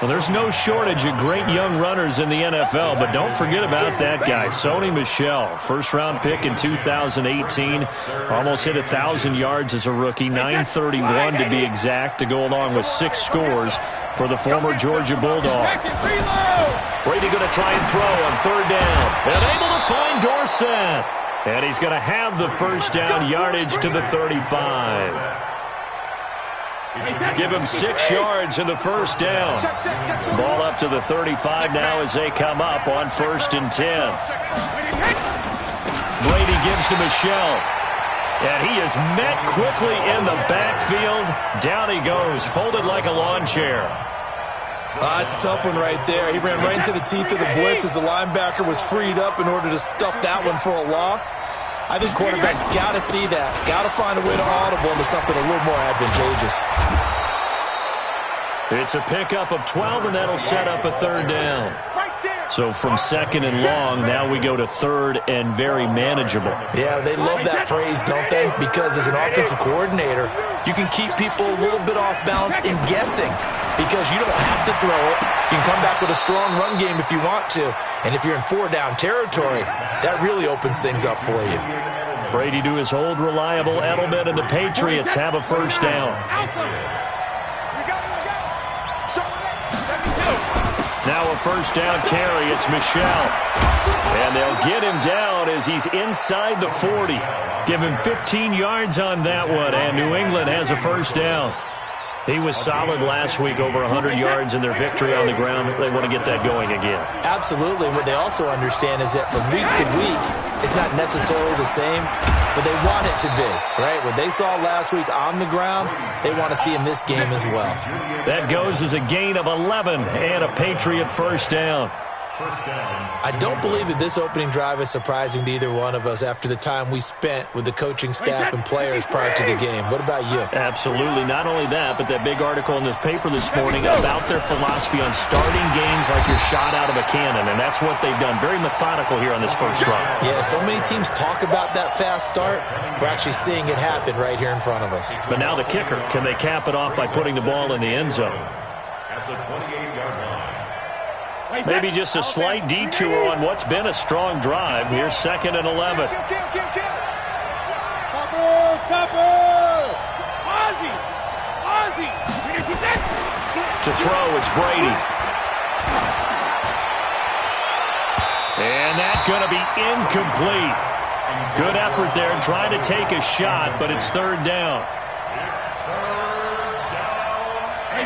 Well, there's no shortage of great young runners in the NFL, but don't forget about that guy, Sony Michel. First-round pick in 2018. Almost hit 1,000 yards as a rookie, 931 to be exact, to go along with 6 scores for the former Georgia Bulldog. Brady going to try and throw on third down. And able to find Dorsett. And he's going to have the first down, yardage to the 35. Give him 6 yards in the first down. Ball up to the 35 now as they come up on 1st and 10. Brady gives to Michel. And he is met quickly in the backfield. Down he goes, folded like a lawn chair. It's a tough one right there. He ran right into the teeth of the blitz as the linebacker was freed up in order to stuff that one for a loss. I think quarterbacks got to see that. Got to find a way to audible into something a little more advantageous. It's a pickup of 12, and that'll set up a third down. So from 2nd and long, now we go to 3rd and very manageable. Yeah, they love that phrase, don't they? Because as an offensive coordinator, you can keep people a little bit off balance in guessing because you don't have to throw it. You can come back with a strong run game if you want to. And if you're in 4-down territory, that really opens things up for you. Brady to his old reliable Edelman, and the Patriots have a first down. Now a first down carry. It's Michel. And they'll get him down as he's inside the 40. Give him 15 yards on that one, and New England has a first down. He was solid last week, over 100 yards in their victory on the ground. They want to get that going again. Absolutely. What they also understand is that from week to week, it's not necessarily the same, but they want it to be, right? What they saw last week on the ground, they want to see in this game as well. That goes as a gain of 11 and a Patriot first down. I don't believe that this opening drive is surprising to either one of us after the time we spent with the coaching staff and players prior to the game. What about you? Absolutely. Not only that, but that big article in this paper this morning about their philosophy on starting games like you're shot out of a cannon, and that's what they've done. Very methodical here on this first drive. Yeah, so many teams talk about that fast start. We're actually seeing it happen right here in front of us. But now the kicker. Can they cap it off by putting the ball in the end zone? At the 28-yard line. Maybe just a slight detour on what's been a strong drive. Here's 2nd and 11. To throw, it's Brady. And that's going to be incomplete. Good effort there trying to take a shot, but it's 3rd down.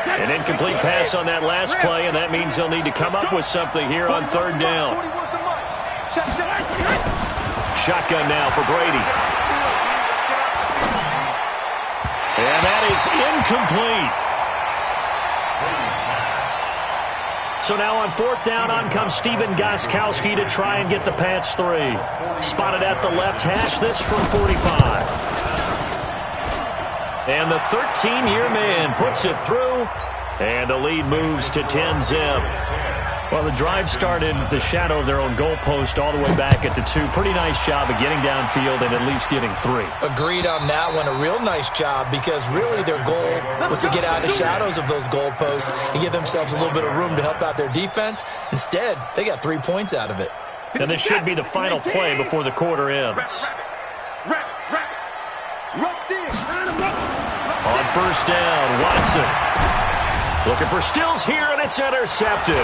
An incomplete pass on that last play, and that means they'll need to come up with something here on 3rd down. Shotgun now for Brady. And that is incomplete. So now on 4th down, on comes Stephen Gostkowski to try and get the Pats 3. Spotted at the left hash, this from 45. And the 13-year man puts it through, and the lead moves to 10-zip. Well, the drive started the shadow of their own goalpost all the way back at the 2. Pretty nice job of getting downfield and at least getting 3. Agreed on that one. A real nice job because really their goal was to get out of the shadows of those goalposts and give themselves a little bit of room to help out their defense. Instead, they got 3 points out of it. And this should be the final play before the quarter ends. On 1st down, Watson. Looking for Stills here, and it's intercepted.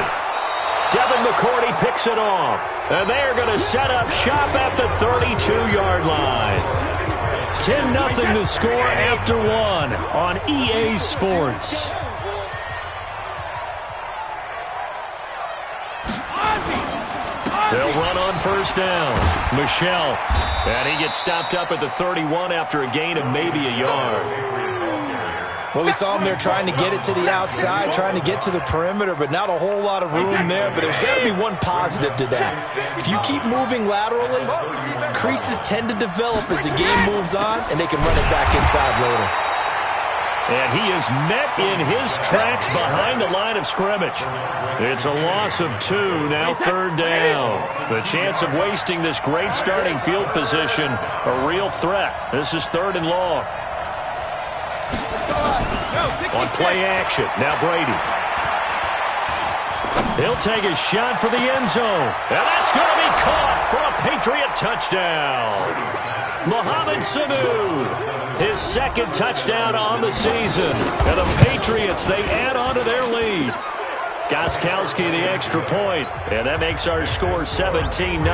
Devin McCourty picks it off. And they're going to set up shop at the 32-yard line. 10-0 the score after 1 on EA Sports. They'll run on 1st down. Michel. And he gets stopped up at the 31 after a gain of maybe a yard. Well, we saw him there trying to get it to the outside, trying to get to the perimeter, but not a whole lot of room there. But there's got to be one positive to that. If you keep moving laterally, creases tend to develop as the game moves on, and they can run it back inside later. And he is met in his tracks behind the line of scrimmage. It's a loss of 2, now 3rd down. The chance of wasting this great starting field position, a real threat. This is 3rd and long. On play action, now Brady. He'll take a shot for the end zone. And that's going to be caught for a Patriot touchdown. Mohamed Sanu, his second touchdown on the season. And the Patriots, they add on to their lead. Gostkowski the extra point. And that makes our score 17-0.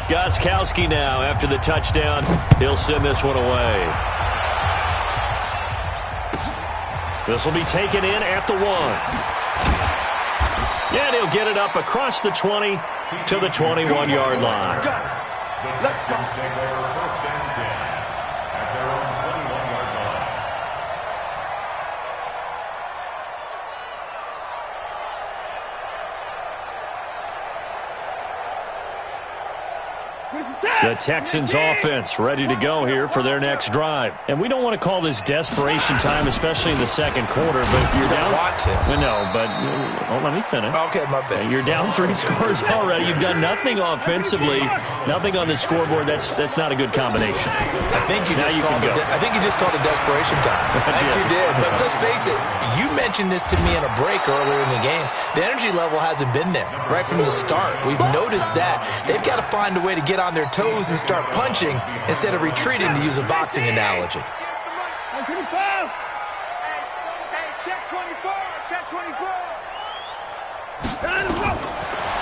Gostkowski now after the touchdown. He'll send this one away. This will be taken in at the 1. Yeah, he'll get it up across the 20 to the 21-yard line. Let's go. Take their first and 10 at their own 21-yard line. The Texans offense ready to go here for their next drive. And we don't want to call this desperation time, especially in the second quarter, but you're down. Want to. No, but let me finish. Okay, my bad. You're down 3 scores already. You've done nothing offensively, nothing on the scoreboard. That's not a good combination. I think you just called it desperation time. I think you did. But let's face it, you mentioned this to me in a break earlier in the game. The energy level hasn't been there right from the start. We've noticed that. They've got to find a way to get on their toes and start punching instead of retreating, to use a boxing analogy.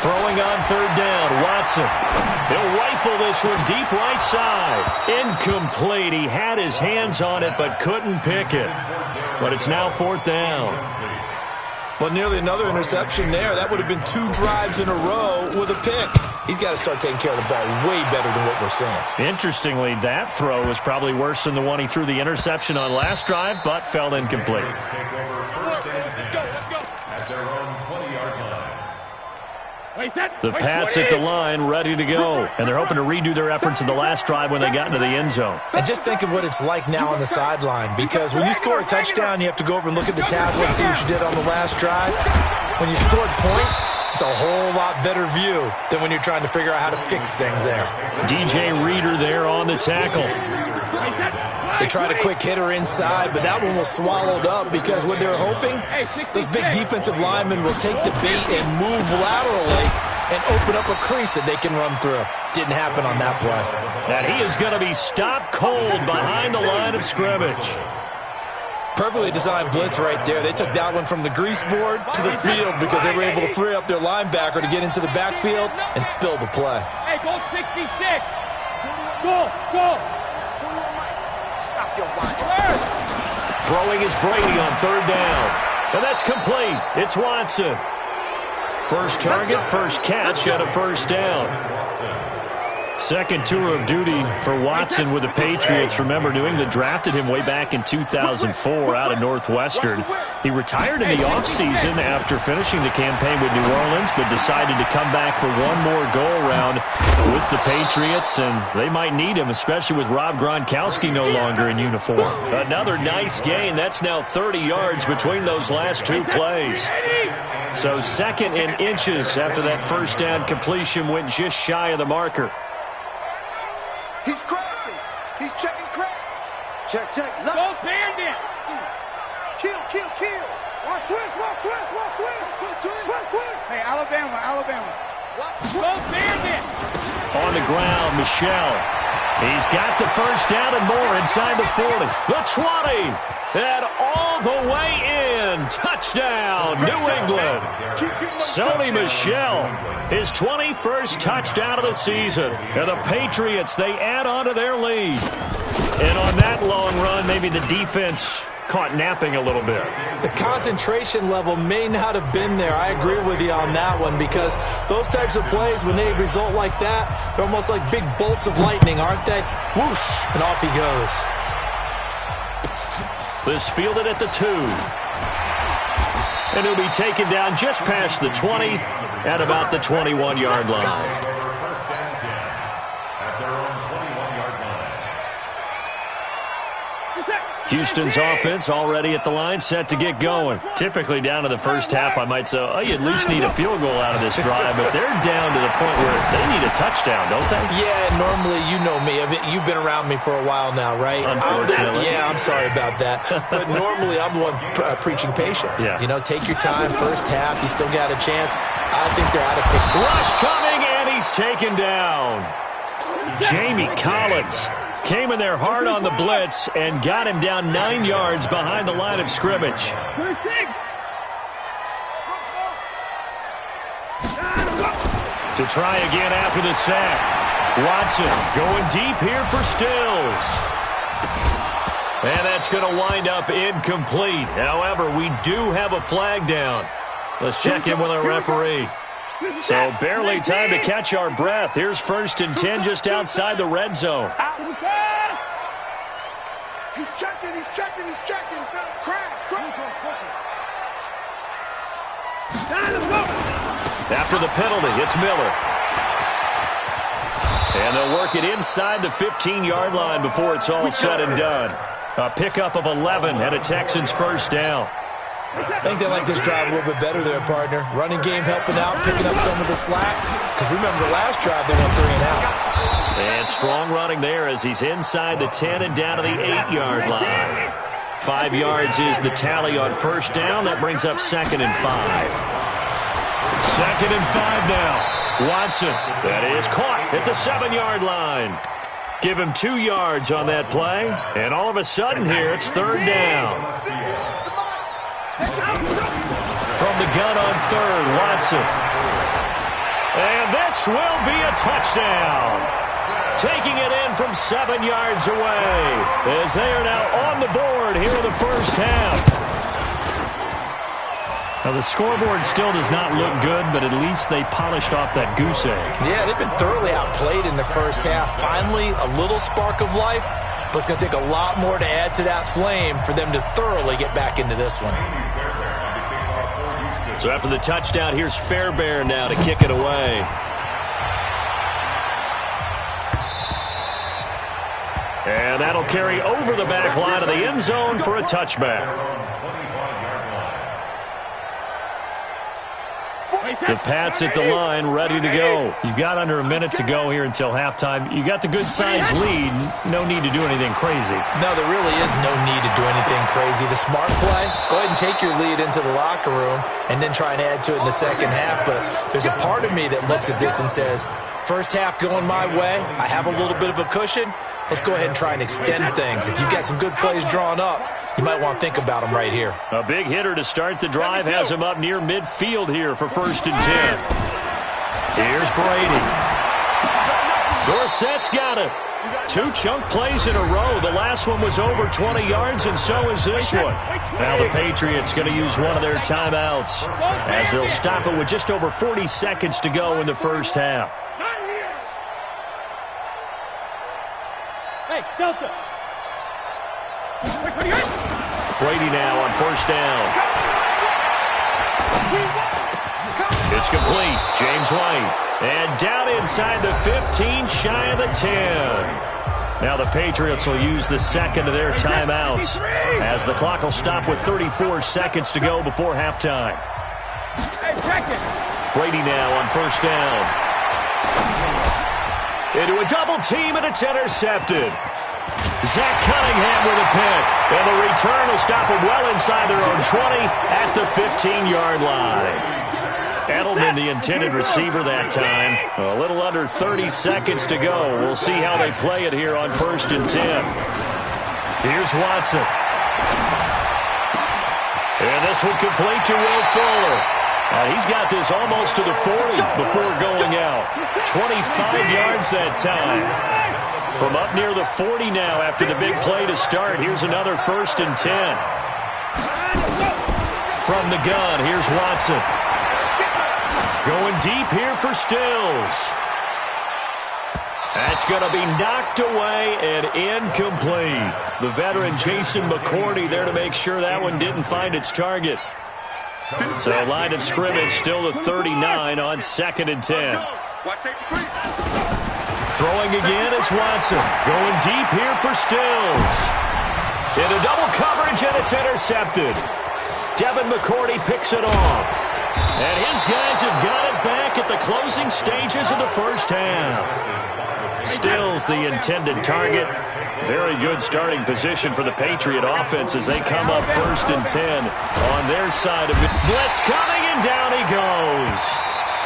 Throwing on third down, Watson. He'll rifle this one deep right side. Incomplete. He had his hands on it but couldn't pick it. But it's now fourth down. Well, nearly another interception there. That would have been 2 drives in a row with a pick. He's got to start taking care of the ball way better than what we're seeing. Interestingly, that throw was probably worse than the one he threw the interception on last drive, but fell incomplete. Take over first and 10 at their own 20-yard line. The Pats at the line, ready to go. And they're hoping to redo their efforts in the last drive when they got into the end zone. And just think of what it's like now on the sideline, because when you score a touchdown, you have to go over and look at the tablet and see what you did on the last drive. When you scored points, it's a whole lot better view than when you're trying to figure out how to fix things there. DJ Reader there on the tackle. They tried a quick hitter inside, but that one was swallowed up because what they're hoping, those big defensive linemen will take the bait and move laterally and open up a crease that they can run through. Didn't happen on that play. And he is going to be stopped cold behind the line of scrimmage. Perfectly designed blitz right there. They took that one from the grease board to the field because they were able to free up their linebacker to get into the backfield and spill the play. Hey, go 66. Go. Stop your line. Throwing is Brady on third down. And that's complete. It's Watson. First target, first catch at a first down. Second tour of duty for Watson with the Patriots. Remember, New England drafted him way back in 2004 out of Northwestern. He retired in the offseason after finishing the campaign with New Orleans, but decided to come back for one more go-around with the Patriots, and they might need him, especially with Rob Gronkowski no longer in uniform. Another nice gain. That's now 30 yards between those last 2 plays. So second in inches after that first down completion went just shy of the marker. He's crossing. He's checking crack. Check. Go bandit. Kill. Watch twist. Hey, Alabama. Go bandit. On the ground, Michelle. He's got the first down and more inside the 40. The 20. And all the way in. Touchdown, New England. Sony Michel, his 21st touchdown of the season. And the Patriots, they add on to their lead. And on that long run, maybe the defense caught napping a little bit. The concentration level may not have been there. I agree with you on that one, because those types of plays, when they result like that, they're almost like big bolts of lightning, aren't they? Whoosh, and off he goes. This fielded at the 2. And he'll be taken down just past the 20 at about the 21-yard line. First and 10 at their own 21-yard line. Houston's offense already at the line, set to get going. Typically down to the first half, I might say, oh, you at least need a field goal out of this drive, but they're down to the point where they need a touchdown, don't they? Yeah, normally, you know me. I mean, you've been around me for a while now, right? Unfortunately. I'm sorry about that. But normally, I'm the one preaching patience. Yeah. You know, take your time, first half, you still got a chance. I think they're out of pick. Rush coming, and he's taken down. Jamie Collins came in there hard on the blitz and got him down 9 yards behind the line of scrimmage. To try again after the sack. Watson going deep here for Stills. And that's going to wind up incomplete. However, we do have a flag down. Let's check in with our referee. So barely time to catch our breath. Here's 1st and 10 just outside the red zone. He's checking. Crash. After the penalty, it's Miller. And they'll work it inside the 15-yard line before it's all said and done. A pickup of 11 and a Texans first down. I think they like this drive a little bit better there, partner. Running game helping out, picking up some of the slack. Because remember, the last drive they went 3 and out. And strong running there as he's inside the 10 and down to the 8-yard line. 5 yards is the tally on first down. That brings up 2nd and 5. 2nd and 5 now. Watson, that is caught at the 7-yard line. Give him 2 yards on that play. And all of a sudden here, it's 3rd down. From the gun on 3rd, Watson. And this will be a touchdown. Taking it in from 7 yards away as they are now on the board here in the first half. Now, the scoreboard still does not look good, but at least they polished off that goose egg. Yeah, they've been thoroughly outplayed in the first half. Finally, a little spark of life, but it's going to take a lot more to add to that flame for them to thoroughly get back into this one. So after the touchdown, here's Fairbairn now to kick it away. And that'll carry over the back line of the end zone for a touchback. The Pats at the line, ready to go. You've got under a minute to go here until halftime. You got the good-sized lead. No need to do anything crazy. No, there really is no need to do anything crazy. The smart play, go ahead and take your lead into the locker room and then try and add to it in the second half. But there's a part of me that looks at this and says, first half going my way. I have a little bit of a cushion. Let's go ahead and try and extend things. If you've got some good plays drawn up, you might want to think about them right here. A big hitter to start the drive has him up near midfield here for 1st and 10. Here's Brady. Dorsett's got it. 2 chunk plays in a row. The last one was over 20 yards, and so is this one. Now the Patriots going to use one of their timeouts as they'll stop it with just over 40 seconds to go in the first half. Hey, Delta. Brady now on 1st down. It's complete. James White. And down inside the 15, shy of the 10. Now the Patriots will use the second of their timeouts as the clock will stop with 34 seconds to go before halftime. Brady now on 1st down. Into a double team, and it's intercepted. Zach Cunningham with a pick. And the return will stop them well inside their own 20 at the 15-yard line. Edelman, the intended receiver that time. A little under 30 seconds to go. We'll see how they play it here on 1st and 10. Here's Watson. And this one complete to Will Fuller. He's got this almost to the 40 before going out. 25 yards that time. From up near the 40 now after the big play to start. Here's another 1st and 10. From the gun, here's Watson. Going deep here for Stills. That's going to be knocked away and incomplete. The veteran Jason McCourty there to make sure that one didn't find its target. So line of scrimmage still the 39 on 2nd and 10. Throwing again is Watson. Going deep here for Stills. Into double coverage, and it's intercepted. Devin McCourty picks it off. And his guys have got it back at the closing stages of the first half. Stills the intended target. Very good starting position for the Patriot offense as they come up 1st and 10 on their side of it. Blitz coming, and down he goes.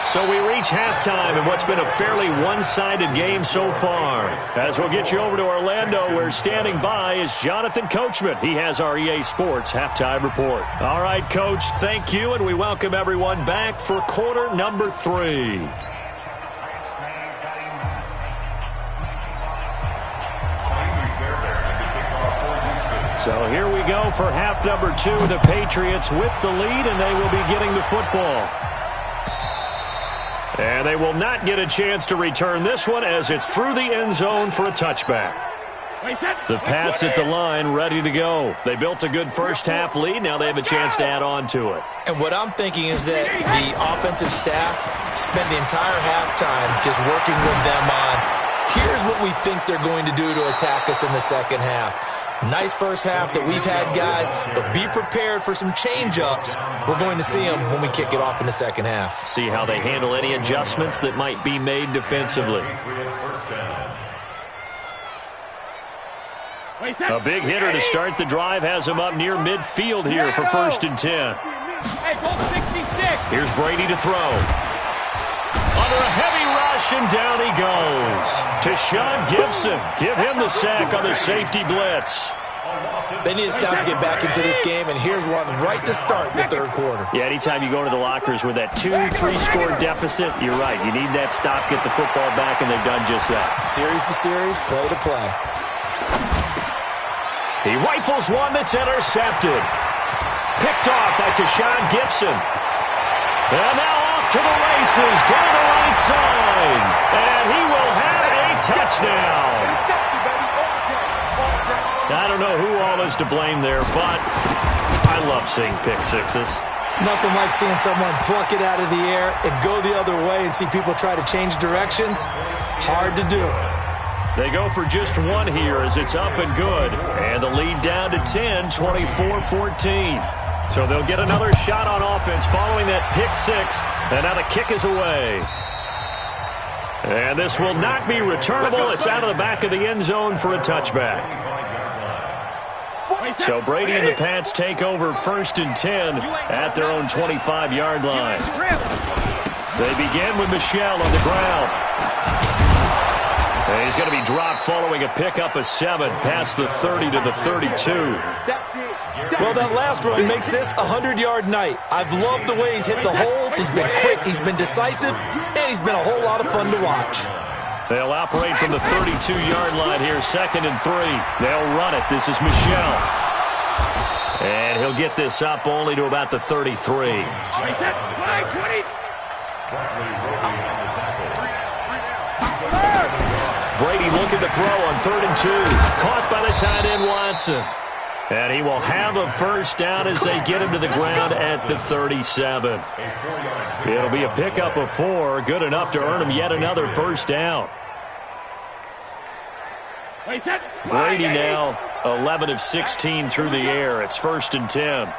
So we reach halftime in what's been a fairly one-sided game so far. As we'll get you over to Orlando, where standing by is Jonathan Coachman. He has our EA Sports halftime report. All right, Coach, thank you, and we welcome everyone back for quarter number 3. So here we go for half number 2. The Patriots with the lead, and they will be getting the football. And they will not get a chance to return this one as it's through the end zone for a touchback. The Pats at the line ready to go. They built a good first half lead. Now they have a chance to add on to it. And what I'm thinking is that the offensive staff spent the entire halftime just working with them on, here's what we think they're going to do to attack us in the second half. Nice first half that we've had, guys, but be prepared for some change-ups. We're going to see them when we kick it off in the second half. See how they handle any adjustments that might be made defensively. A big hitter to start the drive has him up near midfield here for 1st and 10. Here's Brady to throw. Under a heavy rush, and down he goes. To Sean Gibson. Give him the sack on the safety blitz. They need to stop to get back into this game, and here's one right to start the third quarter. Yeah, anytime you go to the lockers with that 2-3-score deficit, you're right. You need that stop, get the football back, and they've done just that. Series to series, play to play. He rifles one that's intercepted. Picked off by Tashawn Gibson. And now off to the races down the right side. And he will have a touchdown. I don't know who all is to blame there, but I love seeing pick sixes. Nothing like seeing someone pluck it out of the air and go the other way and see people try to change directions. Hard to do. They go for just one here as it's up and good. And the lead down to 10, 24-14. So they'll get another shot on offense following that pick six. And now the kick is away. And this will not be returnable. It's out of the back of the end zone for a touchback. So Brady and the Pats take over 1st and 10 at their own 25-yard line. They begin with Michel on the ground. And he's going to be dropped following a pickup of 7 past the 30 to the 32. Well, that last run makes this a 100-yard night. I've loved the way he's hit the holes. He's been quick, he's been decisive, and he's been a whole lot of fun to watch. They'll operate from the 32-yard line here, 2nd and 3. They'll run it. This is Michel. And he'll get this up only to about the 33. Brady looking to throw on 3rd and 2. Caught by the tight end, Watson. And he will have a first down as they get him to the ground at the 37. It'll be a pickup of 4, good enough to earn him yet another first down. Brady now 11 of 16 through the air. It's 1st and 10.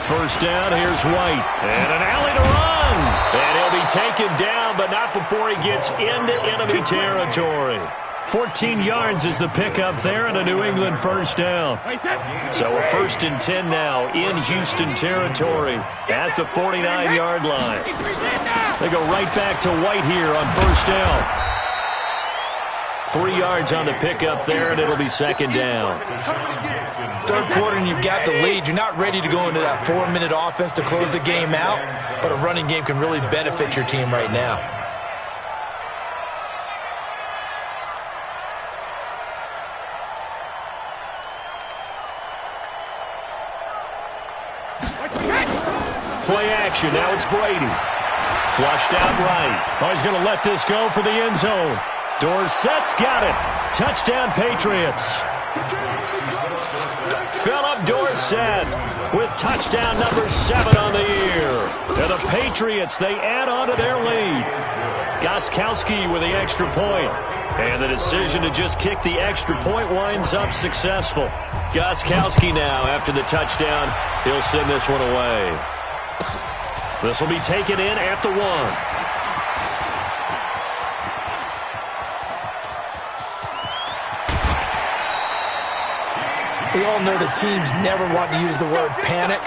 First down, here's White. And an alley to run. And he'll be taken down, but not before he gets into enemy territory. 14 yards is the pickup there and a New England first down. So a 1st and 10 now in Houston territory at the 49-yard line. They go right back to White here on first down. 3 yards on the pickup there, and it'll be 2nd down. Third quarter and you've got the lead. You're not ready to go into that 4-minute offense to close the game out, but a running game can really benefit your team right now. Play action. Now it's Brady. Flushed out right. Oh, he's going to let this go for the end zone. Dorsett's got it. Touchdown, Patriots. Philip Dorsett with touchdown number 7 on the year. And the Patriots, they add on to their lead. Gostkowski with the extra point. And the decision to just kick the extra point winds up successful. Gostkowski now, after the touchdown, he'll send this one away. This will be taken in at the 1. We all know the teams never want to use the word panic,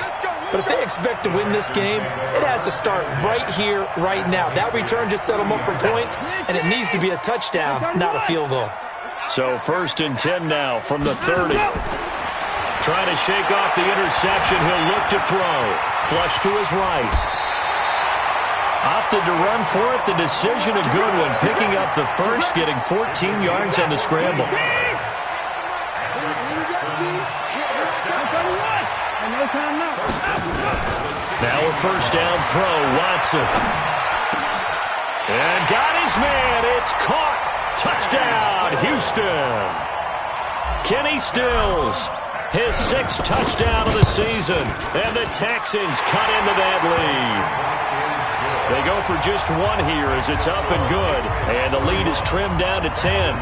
but if they expect to win this game, it has to start right here, right now. That return just set them up for points, and it needs to be a touchdown, not a field goal. So 1st and 10 now from the 30. Trying to shake off the interception. He'll look to throw. Flush to his right. Opted to run for it. The decision a good one. Picking up the first, getting 14 yards on the scramble. Now a 1st down throw. Watson. And got his man. It's caught. Touchdown, Houston. Kenny Stills, his 6th touchdown of the season. And the Texans cut into that lead. They go for just 1 here as it's up and good. And the lead is trimmed down to 10.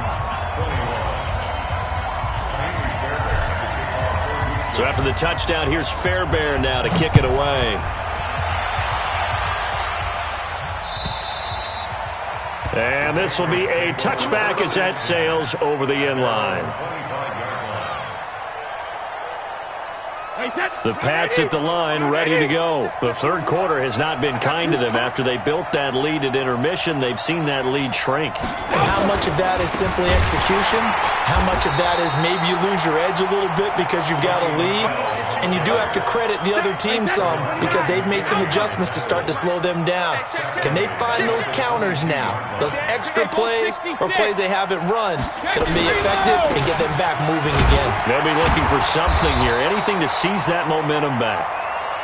So after the touchdown, here's Fairbairn now to kick it away. And this will be a touchback as that sails over the end line. The Pats at the line, ready to go. The 3rd quarter has not been kind to them. After they built that lead at intermission, they've seen that lead shrink. And how much of that is simply execution? How much of that is maybe you lose your edge a little bit because you've got a lead? And you do have to credit the other team some because they've made some adjustments to start to slow them down. Can they find those counters now? Those extra plays or plays they haven't run that'll be effective and get them back moving again? They'll be looking for something here, anything to seize that momentum back.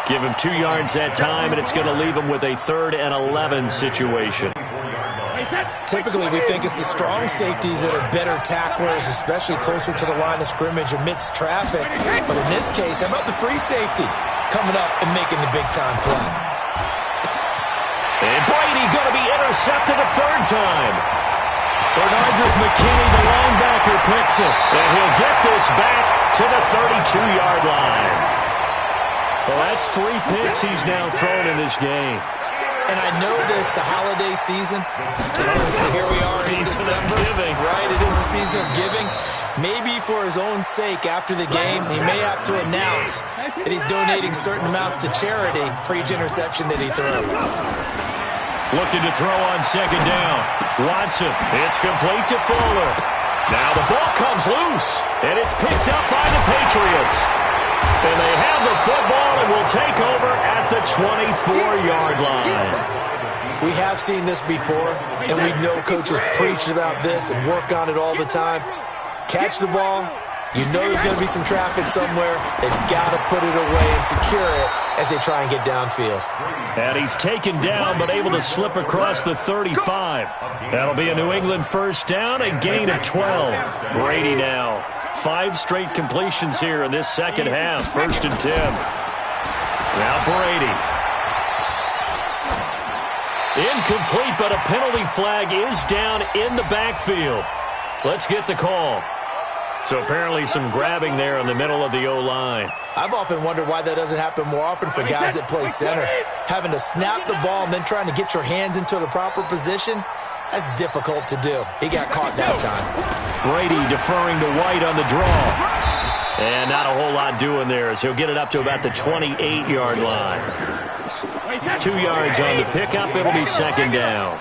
Give him 2 yards that time, and it's going to leave him with a 3rd and 11 situation. Typically, we think it's the strong safeties that are better tacklers, especially closer to the line of scrimmage amidst traffic. But in this case, how about the free safety coming up and making the big-time play? And Brady going to be intercepted a 3rd time. Bernardrick McKinney, the linebacker, picks it. And he'll get this back to the 32-yard line. Well, that's 3 picks he's now thrown in this game. And I know this, the holiday season, because here we are in December, right? It is a season of giving. Maybe for his own sake, after the game, he may have to announce that he's donating certain amounts to charity for each interception that he threw. Looking to throw on 2nd down. Watson, it's complete to Fuller. Now the ball comes loose, and it's picked up by the Patriots. And they have the football and will take over at the 24-yard line. We have seen this before, and we know coaches preach about this and work on it all the time. Catch the ball. You know there's going to be some traffic somewhere. They've got to put it away and secure it as they try and get downfield. And he's taken down but able to slip across the 35. That'll be a New England 1st down, a gain of 12. Brady now. 5 straight completions here in this 2nd half. 1st and 10. Now Brady. Incomplete, but a penalty flag is down in the backfield. Let's get the call. So apparently some grabbing there in the middle of the O-line. I've often wondered why that doesn't happen more often for guys that play center. Having to snap the ball and then trying to get your hands into the proper position, that's difficult to do. He got caught that time. Brady deferring to White on the draw. And not a whole lot doing there as he'll get it up to about the 28-yard line. 2 yards on the pickup. It'll be 2nd down.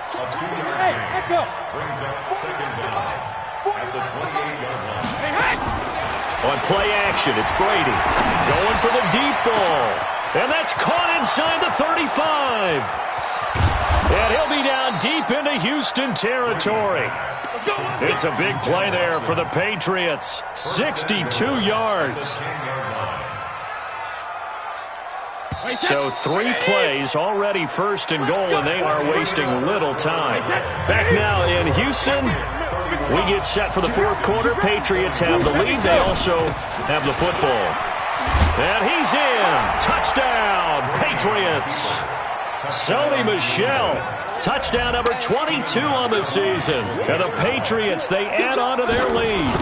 On play action, it's Brady. Going for the deep ball. And that's caught inside the 35. And he'll be down deep into Houston territory. It's a big play there for the Patriots. 62 yards. So 3 plays already 1st and goal, and they are wasting little time. Back now in Houston. We get set for the 4th quarter. Patriots have the lead. They also have the football. And he's in. Touchdown, Patriots. Sony Michel, touchdown number 22 on the season. And the Patriots, they add on to their lead.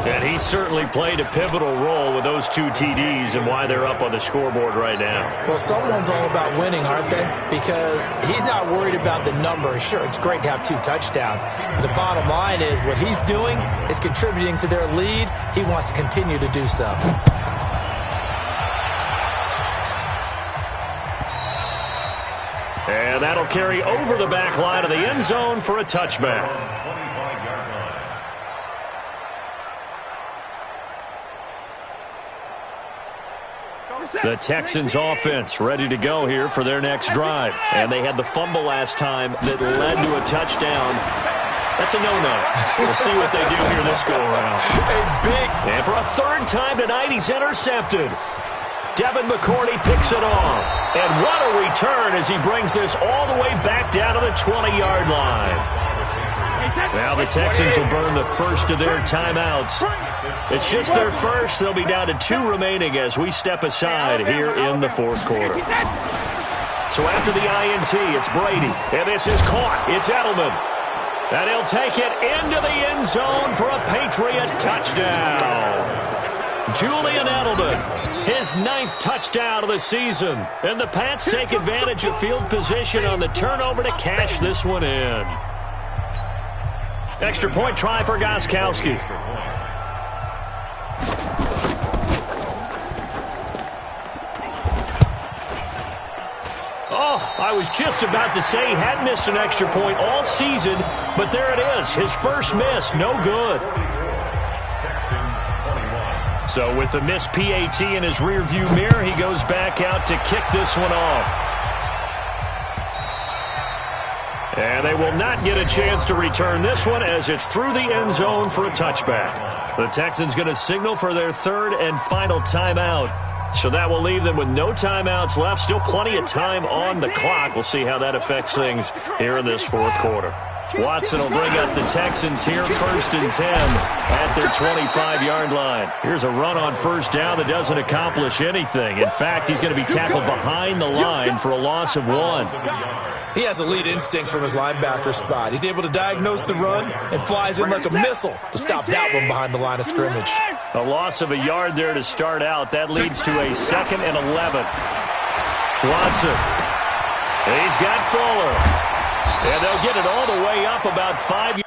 And he certainly played a pivotal role with those 2 TDs and why they're up on the scoreboard right now. Well, someone's all about winning, aren't they? Because he's not worried about the number. Sure, it's great to have 2 touchdowns. But the bottom line is what he's doing is contributing to their lead. He wants to continue to do so. And that'll carry over the back line of the end zone for a touchback. The Texans offense ready to go here for their next drive. And they had the fumble last time that led to a touchdown. That's a no-no. We'll see what they do here this go-around. And for a 3rd time tonight, he's intercepted. Devin McCourty picks it off. And what a return as he brings this all the way back down to the 20-yard line. Now the Texans will burn the first of their timeouts. It's just their first. They'll be down to 2 remaining as we step aside here in the 4th quarter. So after the INT, it's Brady. And this is caught. It's Edelman. And he'll take it into the end zone for a Patriot touchdown. Julian Edelman, his 9th touchdown of the season. And the Pats take advantage of field position on the turnover to cash this one in. Extra point try for Gostkowski. Oh, I was just about to say he hadn't missed an extra point all season, but there it is. His first miss, no good. So with the missed PAT in his rearview mirror, he goes back out to kick this one off. And they will not get a chance to return this one as it's through the end zone for a touchback. The Texans going to signal for their 3rd and final timeout. So that will leave them with no timeouts left. Still plenty of time on the clock. We'll see how that affects things here in this 4th quarter. Watson will bring up the Texans here 1st and 10 at their 25-yard line. Here's a run on 1st down that doesn't accomplish anything. In fact, he's going to be tackled behind the line for a loss of 1. He has elite instincts from his linebacker spot. He's able to diagnose the run and flies in like a missile to stop that one behind the line of scrimmage. A loss of a yard there to start out. That leads to a 2nd and 11. Watson. He's got Fuller. And they'll get it all the way up about 5 yards.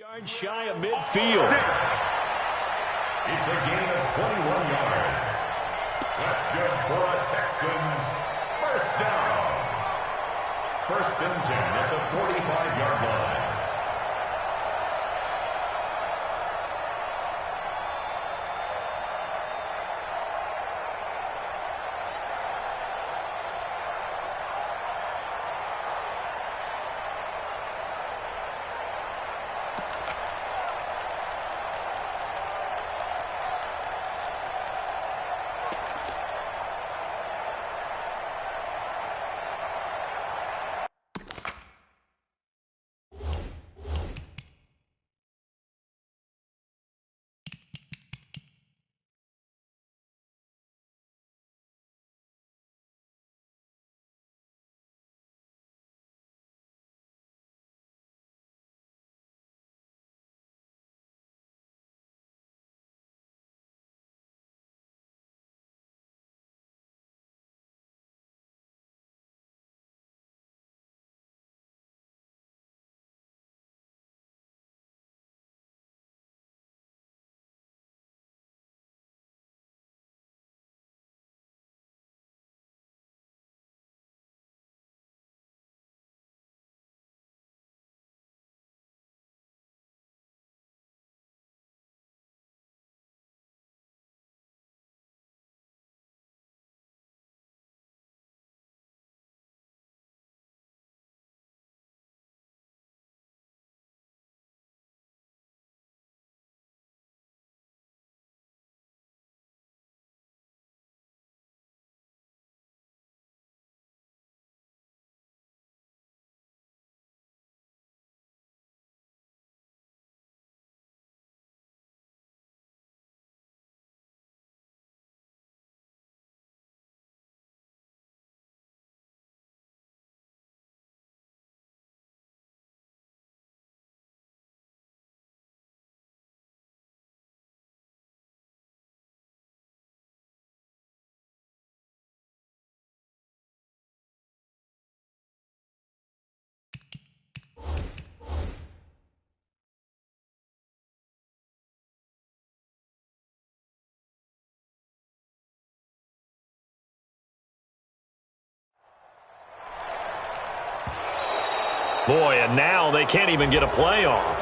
Yards shy of midfield. It's a gain of 21 yards. That's good for a Texans first down. First and 10 at the 45-yard line. Boy, and now they can't even get a playoff.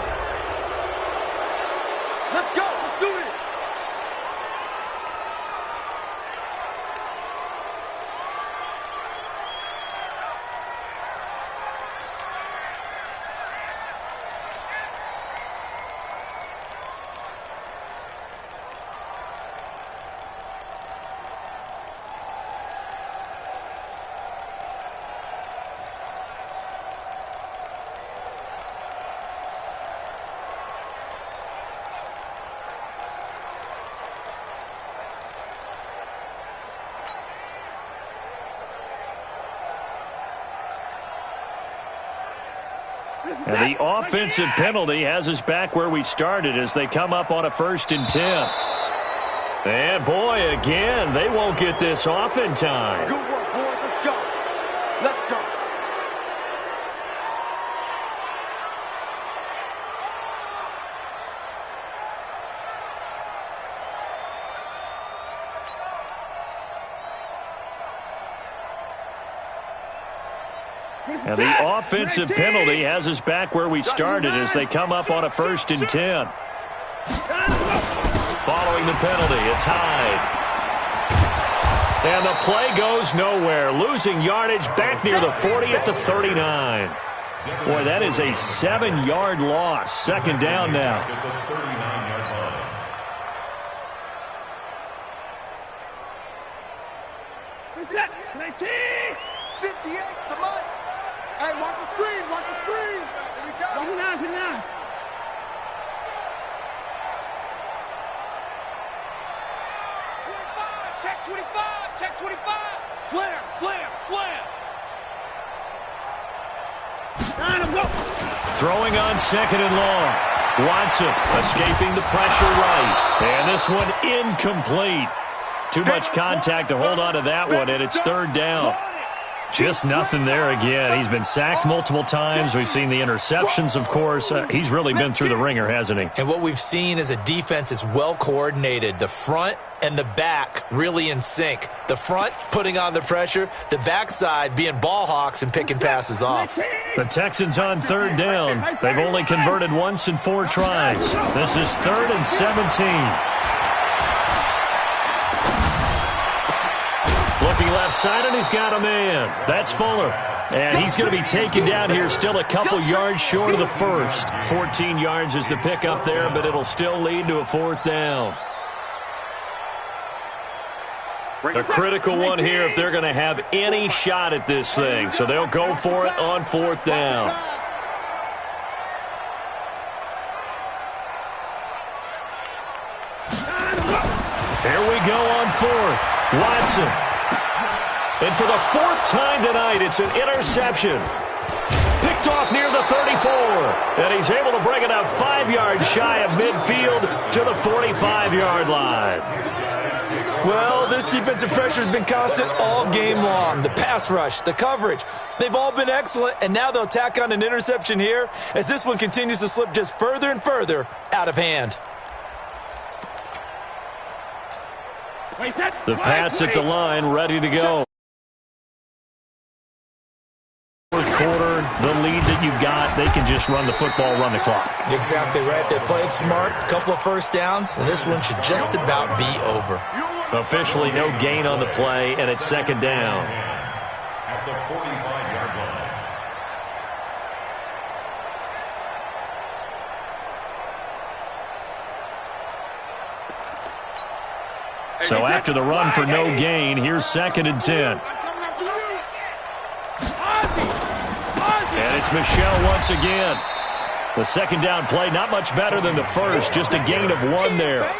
Let's go. Let's do this. And the offensive penalty has us back where we started as they come up on a 1st and 10. And boy, again, they won't get this off in time. Good work, boys. Let's go. Let's go. And the offensive penalty has us back where we started as they come up on a 1st and 10. Following the penalty, it's Hyde. And the play goes nowhere, losing yardage back near the 40 at the 39. Boy, that is a 7-yard loss. 2nd down now. Set. 19. 58. Come on. Hey, watch the screen. Watch the screen. Here we go. Come on, come on. Check 25. Check 25. Slam, slam, slam. Throwing on 2nd and long. Watson escaping the pressure right. And this one incomplete. Too much contact to hold on to that one, and it's 3rd down. Just nothing there again. He's been sacked multiple times. We've seen the interceptions, of course. He's really been through the ringer, hasn't he? And what we've seen is a defense that's well coordinated. The front and the back really in sync. The front putting on the pressure, the backside being ball hawks and picking passes off. The Texans on third down. They've only converted once in 4 tries. This is 3rd and 17. Looking left side, and he's got a man. That's Fuller. And he's going to be taken down here, still a couple yards short of the first. 14 yards is the pickup there, but it'll still lead to a 4th down. A critical one here if they're going to have any shot at this thing. So they'll go for it on 4th down. Here we go on 4th. Watson. And for the 4th time tonight, it's an interception. Picked off near the 34. And he's able to bring it up 5 yards shy of midfield to the 45-yard line. Well, this defensive pressure has been constant all game long. The pass rush, the coverage, they've all been excellent, and now they'll tack on an interception here as this one continues to slip just further and further out of hand. The Pats at the line, ready to go. 4th quarter, the lead that you've got, they can just run the football, run the clock. Exactly right. They played smart, a couple of first downs, and this one should just about be over. Officially no gain on the play, and it's 2nd down. At the 45-yard line. So after the run for no gain, here's 2nd and 10. And it's Michel once again. The 2nd down play, not much better than the first, just a gain of 1 there.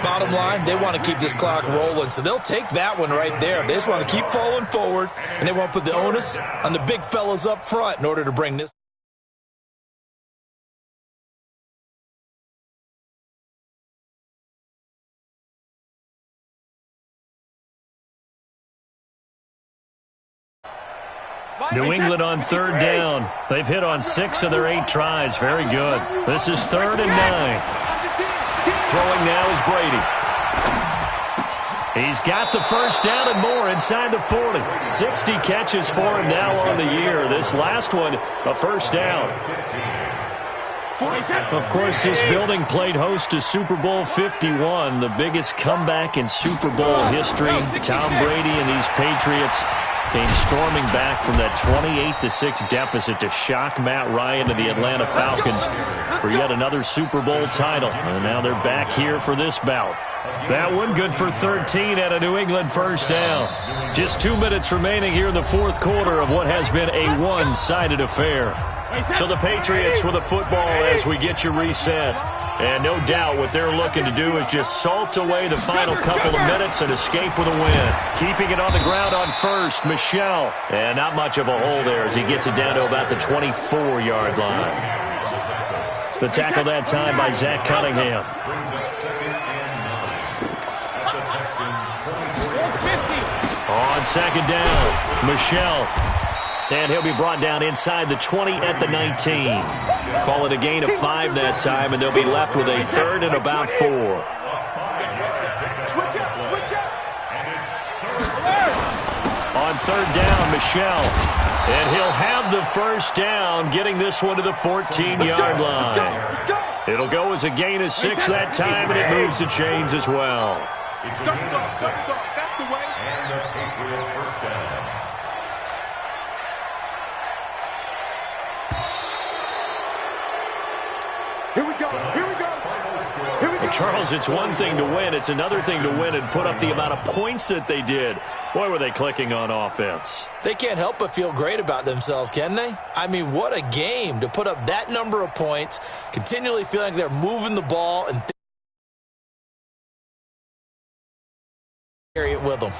Bottom line, they want to keep this clock rolling, so they'll take that one right there. They just want to keep falling forward, and they want to put the onus on the big fellas up front in order to bring this. New England on 3rd down. They've hit on 6 of their 8 tries. Very good. This is 3rd and 9. Throwing now is Brady. He's got the first down and more inside the 40. 60 catches for him now on the year. This last one, a first down. Of course, this building played host to Super Bowl 51, the biggest comeback in Super Bowl history. Tom Brady and these Patriots came storming back from that 28-6 deficit to shock Matt Ryan and the Atlanta Falcons for yet another Super Bowl title. And now they're back here for this bout. That one good for 13 at a New England first down. Just 2 minutes remaining here in the 4th quarter of what has been a one-sided affair. So the Patriots with a football as we get you reset. And no doubt what they're looking to do is just salt away the final couple of minutes and escape with a win. Keeping it on the ground on first, Michel. And not much of a hole there as he gets it down to about the 24-yard line. The tackle that time by Zach Cunningham. On 2nd down, Michel. And he'll be brought down inside the 20 at the 19. Call it a gain of 5 that time, and they'll be left with a 3rd and about 4. On 3rd down, Michel. And he'll have the first down, getting this one to the 14-yard line. It'll go as a gain of 6 that time, and it moves the chains as well. It's a gain of 6. And the Patriots first down. Here we go. Charles, it's one thing to win. It's another thing to win and put up the amount of points that they did. Boy, were they clicking on offense. They can't help but feel great about themselves, can they? I mean, what a game to put up that number of points, continually feeling like they're moving the ball and carry it with them.